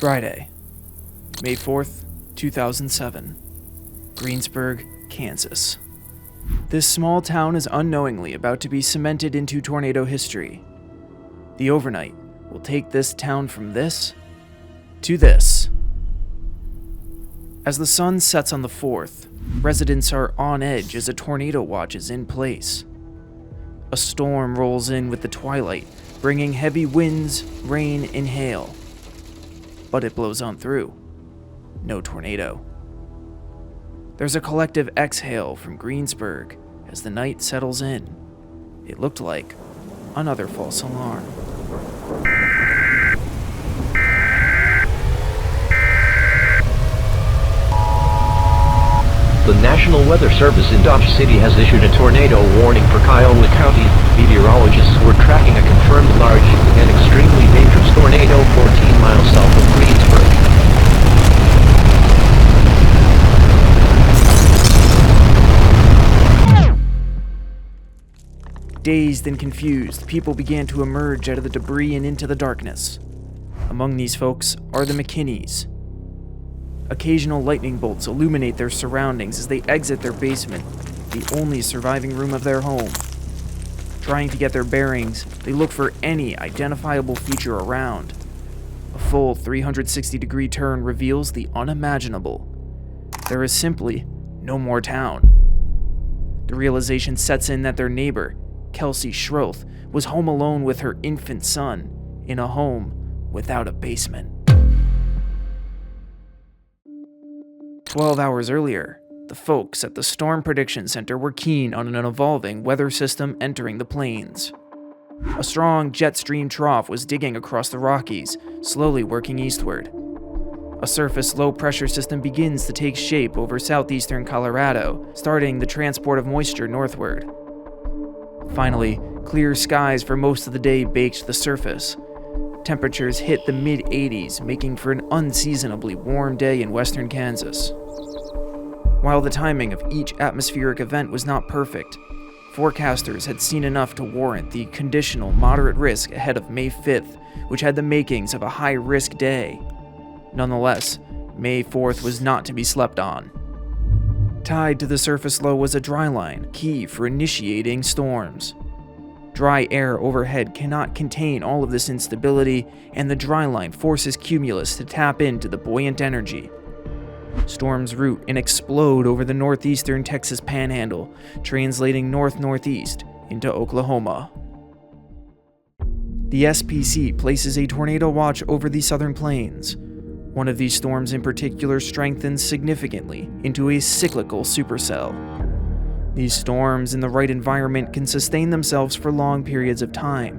Friday, May 4th, 2007, Greensburg, Kansas. This small town is unknowingly about to be cemented into tornado history. The overnight will take this town from this to this. As the sun sets on the 4th, residents are on edge as a tornado watch is in place. A storm rolls in with the twilight, bringing heavy winds, rain, and hail. But it blows on through. No tornado. There's a collective exhale from Greensburg as the night settles in. It looked like another false alarm. The National Weather Service in Dodge City has issued a tornado warning for Kiowa County. Meteorologists were tracking a confirmed large and extremely dangerous tornado 14 miles south of Greensburg. Dazed and confused, people began to emerge out of the debris and into the darkness. Among these folks are the McKinneys. Occasional lightning bolts illuminate their surroundings as they exit their basement, the only surviving room of their home. Trying to get their bearings, they look for any identifiable feature around. A full 360-degree turn reveals the unimaginable. There is simply no more town. The realization sets in that their neighbor, Kelsey Schroth, was home alone with her infant son, in a home without a basement. 12 hours earlier, the folks at the Storm Prediction Center were keen on an evolving weather system entering the plains. A strong jet stream trough was digging across the Rockies, slowly working eastward. A surface low-pressure system begins to take shape over southeastern Colorado, starting the transport of moisture northward. Finally, clear skies for most of the day baked the surface. Temperatures hit the mid-80s, making for an unseasonably warm day in western Kansas. While the timing of each atmospheric event was not perfect, forecasters had seen enough to warrant the conditional moderate risk ahead of May 5th, which had the makings of a high-risk day. Nonetheless, May 4th was not to be slept on. Tied to the surface low was a dry line, key for initiating storms. Dry air overhead cannot contain all of this instability, and the dry line forces cumulus to tap into the buoyant energy. Storms root and explode over the northeastern Texas panhandle, translating north-northeast into Oklahoma. The SPC places a tornado watch over the southern plains. One of these storms in particular strengthens significantly into a cyclical supercell. These storms in the right environment can sustain themselves for long periods of time.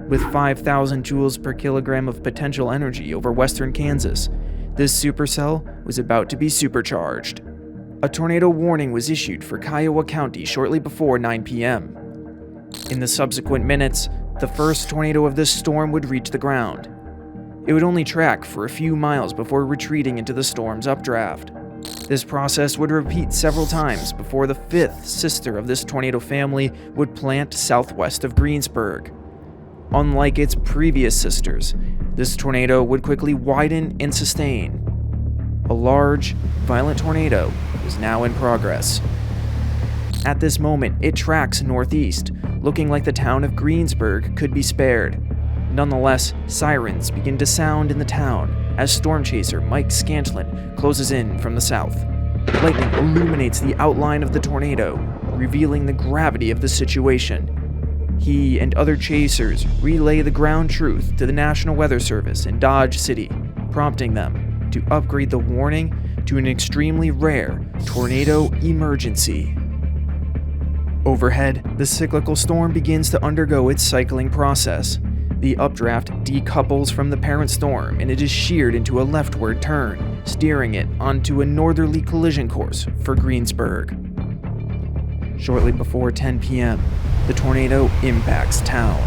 With 5,000 joules per kilogram of potential energy over western Kansas, this supercell was about to be supercharged. A tornado warning was issued for Kiowa County shortly before 9 p.m. In the subsequent minutes, the first tornado of this storm would reach the ground. It would only track for a few miles before retreating into the storm's updraft. This process would repeat several times before the fifth sister of this tornado family would plant southwest of Greensburg. Unlike its previous sisters, this tornado would quickly widen and sustain. A large, violent tornado was now in progress. At this moment, it tracks northeast, looking like the town of Greensburg could be spared. Nonetheless, sirens begin to sound in the town as storm chaser Mike Scantlin closes in from the south. Lightning illuminates the outline of the tornado, revealing the gravity of the situation. He and other chasers relay the ground truth to the National Weather Service in Dodge City, prompting them to upgrade the warning to an extremely rare tornado emergency. Overhead, the cyclical storm begins to undergo its cycling process. The updraft decouples from the parent storm and it is sheared into a leftward turn, steering it onto a northerly collision course for Greensburg. Shortly before 10 p.m., the tornado impacts town.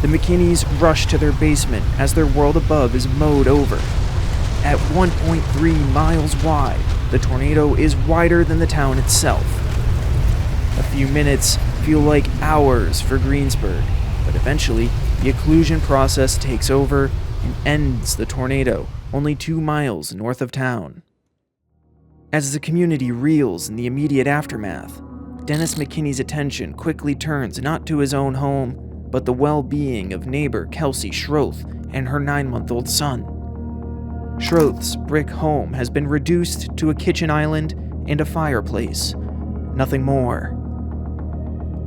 The McKinneys rush to their basement as their world above is mowed over. At 1.3 miles wide, the tornado is wider than the town itself. A few minutes feel like hours for Greensburg, but eventually the occlusion process takes over and ends the tornado only 2 miles north of town. As the community reels in the immediate aftermath, Dennis McKinney's attention quickly turns not to his own home, but the well-being of neighbor Kelsey Schroth and her 9-month-old son. Schroth's brick home has been reduced to a kitchen island and a fireplace. Nothing more.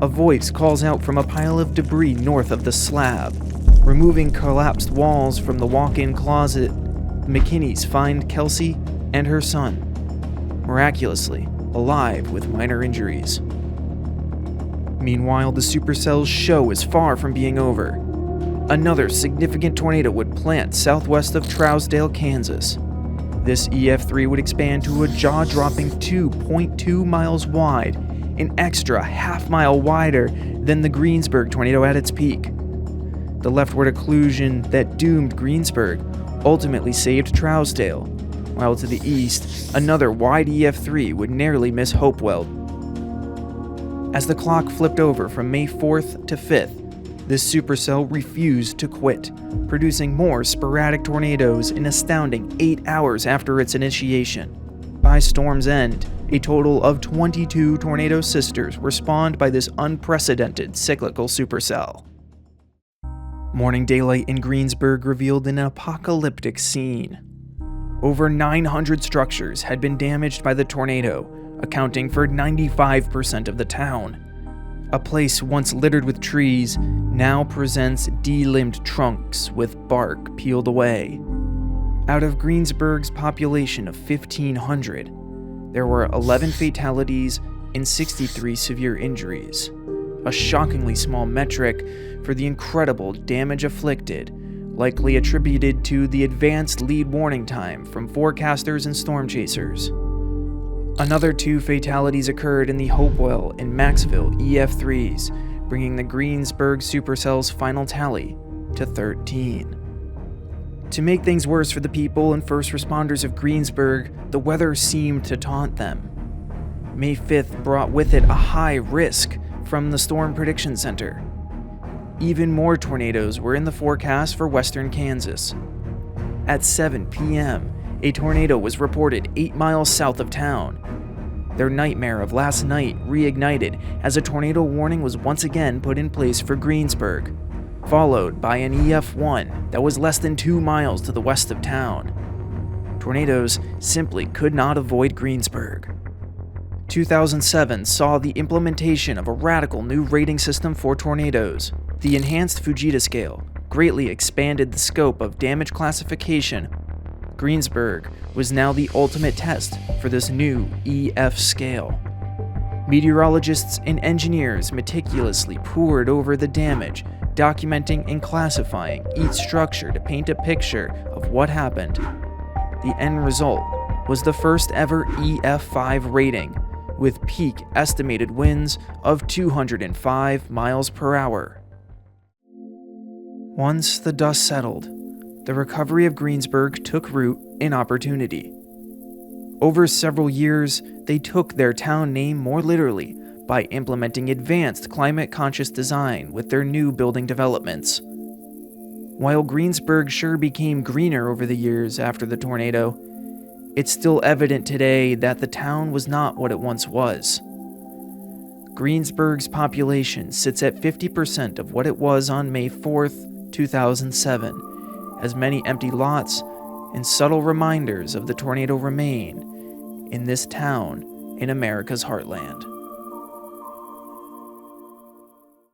A voice calls out from a pile of debris north of the slab. Removing collapsed walls from the walk-in closet, the McKinneys find Kelsey and her son, miraculously alive with minor injuries. Meanwhile, the supercell's show is far from being over. Another significant tornado would plant southwest of Trousdale, Kansas. This EF5 would expand to a jaw-dropping 2.2 miles wide, an extra half-mile wider than the Greensburg tornado at its peak. The leftward occlusion that doomed Greensburg ultimately saved Trousdale, while to the east, another wide EF5 would narrowly miss Hopewell. As the clock flipped over from May 4th to 5th, this supercell refused to quit, producing more sporadic tornadoes an astounding 8 hours after its initiation. By storm's end, a total of 22 tornado sisters were spawned by this unprecedented cyclical supercell. Morning daylight in Greensburg revealed an apocalyptic scene. Over 900 structures had been damaged by the tornado, accounting for 95% of the town. A place once littered with trees now presents de-limbed trunks with bark peeled away. Out of Greensburg's population of 1,500, there were 11 fatalities and 63 severe injuries, a shockingly small metric for the incredible damage inflicted, likely attributed to the advanced lead warning time from forecasters and storm chasers. Another 2 fatalities occurred in the Hopewell and Maxville EF3s, bringing the Greensburg supercell's final tally to 13. To make things worse for the people and first responders of Greensburg, the weather seemed to taunt them. May 5th brought with it a high risk from the Storm Prediction Center. Even more tornadoes were in the forecast for western Kansas. At 7 p.m., a tornado was reported 8 miles south of town. Their nightmare of last night reignited as a tornado warning was once again put in place for Greensburg, followed by an EF1 that was less than 2 miles to the west of town. Tornadoes simply could not avoid Greensburg. 2007 saw the implementation of a radical new rating system for tornadoes. The enhanced Fujita scale greatly expanded the scope of damage classification. Greensburg was now the ultimate test for this new EF scale. Meteorologists and engineers meticulously pored over the damage, documenting and classifying each structure to paint a picture of what happened. The end result was the first ever EF5 rating, with peak estimated winds of 205 miles per hour. Once the dust settled, the recovery of Greensburg took root in opportunity. Over several years, they took their town name more literally by implementing advanced climate-conscious design with their new building developments. While Greensburg sure became greener over the years after the tornado, it's still evident today that the town was not what it once was. Greensburg's population sits at 50% of what it was on May 4th, 2007, as many empty lots and subtle reminders of the tornado remain in this town in America's heartland.